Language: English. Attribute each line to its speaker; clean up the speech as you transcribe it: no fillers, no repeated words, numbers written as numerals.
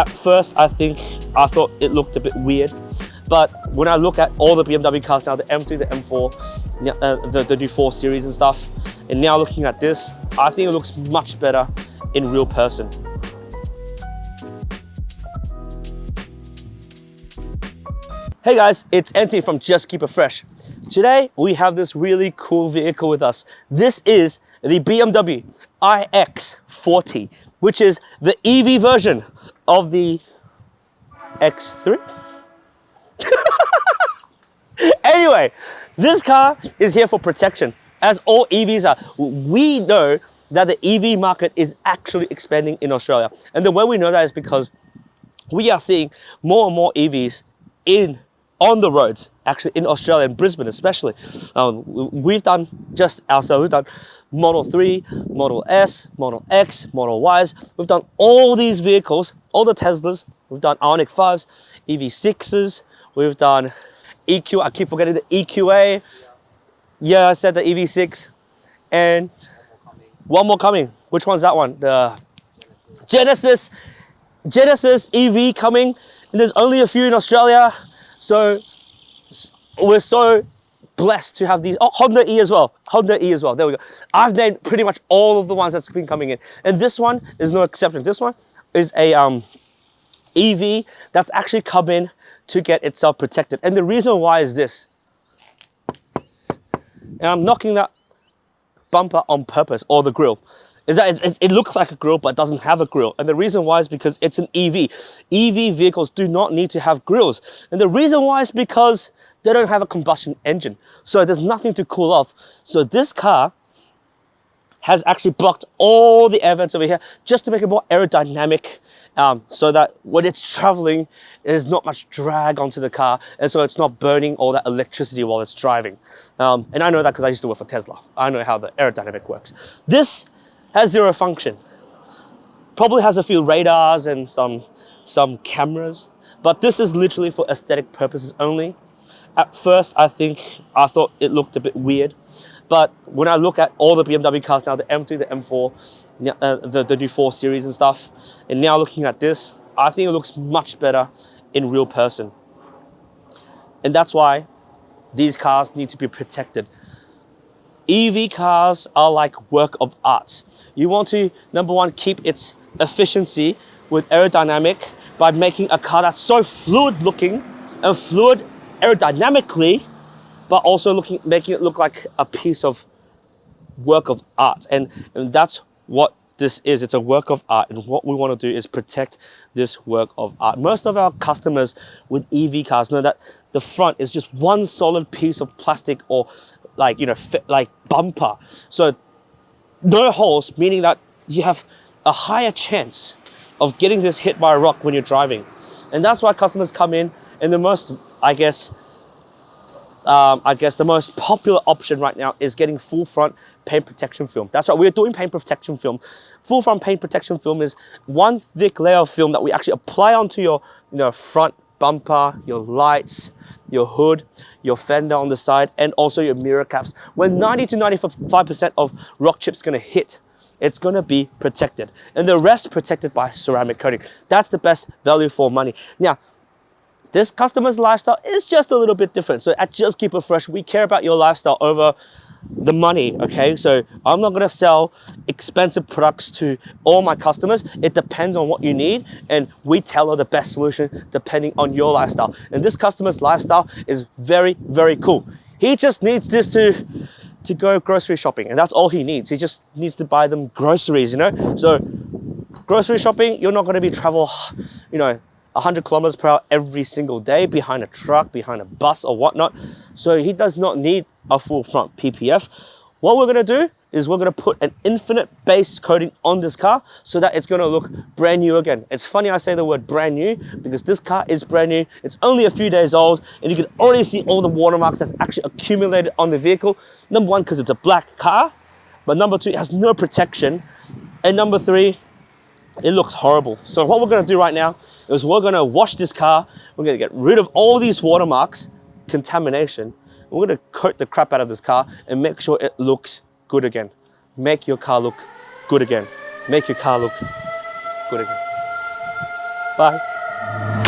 Speaker 1: At first, I thought it looked a bit weird, but when I look at all the BMW cars now, the M3, the M4, the new 4 Series and stuff, and now looking at this, I think it looks much better in real person. Hey guys, it's Antony from Just Keep It Fresh. Today, we have this really cool vehicle with us. This is the BMW iX40, which is the EV version of the X3. Anyway, this car is here for protection, as all EVs are. We know that the EV market is actually expanding in Australia. And the way we know that is because we are seeing more and more EVs on the roads, actually in Australia, in Brisbane especially. We've done just ourselves, we've done Model 3, Model S, Model X, Model Ys. We've done all these vehicles, all the Teslas. We've done Ioniq 5s, EV6s. We've done EQ, I keep forgetting the EQA. Yeah, I said the EV6. And one more coming. Which one's that one? The Genesis EV coming. And there's only a few in Australia. So we're so blessed to have these. Oh, Honda E as well. There we go. I've named pretty much all of the ones that's been coming in. And this one is no exception. This one is a EV that's actually come in to get itself protected. And the reason why is this. And I'm knocking that bumper on purpose, or the grille. Is that it looks like a grille but doesn't have a grille. And the reason why is because it's an EV. EV vehicles do not need to have grilles. And the reason why is because they don't have a combustion engine. So there's nothing to cool off. So this car has actually blocked all the air vents over here just to make it more aerodynamic, so that when it's traveling, there's not much drag onto the car, and so it's not burning all that electricity while it's driving. And I know that because I used to work for Tesla. I know how the aerodynamic works. This has zero function. Probably has a few radars and some cameras, but this is literally for aesthetic purposes only. At first, I thought it looked a bit weird, but when I look at all the BMW cars now, the M3, the M4, the new 4 Series and stuff, and now looking at this, I think it looks much better in real person. And that's why these cars need to be protected. EV cars are like work of art. You want to, number one, keep its efficiency with aerodynamic by making a car that's so fluid looking and fluid aerodynamically, but also making it look like a piece of work of art. And that's what this is. It's a work of art. And what we want to do is protect this work of art. Most of our customers with EV cars know that the front is just one solid piece of plastic or like bumper. So no holes, meaning that you have a higher chance of getting this hit by a rock when you're driving. And that's why customers come in, and the most, I guess the most popular option right now is getting full front paint protection film. That's right, we're doing paint protection film. Full front paint protection film is one thick layer of film that we actually apply onto your front bumper, your lights, your hood, your fender on the side, and also your mirror caps. When 90 to 95% of rock chips gonna hit, it's gonna be protected. And the rest protected by ceramic coating. That's the best value for money. Now, this customer's lifestyle is just a little bit different. So at Just Keep It Fresh, we care about your lifestyle over the money, okay? So I'm not gonna sell expensive products to all my customers. It depends on what you need, and we tailor the best solution depending on your lifestyle. And this customer's lifestyle is very, very cool. He just needs this to go grocery shopping, and that's all he needs. He just needs to buy them groceries, So grocery shopping, you're not gonna be travel, 100 kilometers per hour every single day behind a truck, behind a bus or whatnot. So he does not need a full front PPF. What we're gonna do is we're gonna put an infinite base coating on this car so that it's gonna look brand new again. It's funny I say the word brand new because this car is brand new. It's only a few days old, and you can already see all the watermarks that's actually accumulated on the vehicle. Number one, because it's a black car, but number two, it has no protection. And number three, it looks horrible. So what we're gonna do right now is we're gonna wash this car. We're gonna get rid of all these watermarks, contamination. We're gonna coat the crap out of this car and make sure it looks good again. Make your car look good again. Make your car look good again. Bye.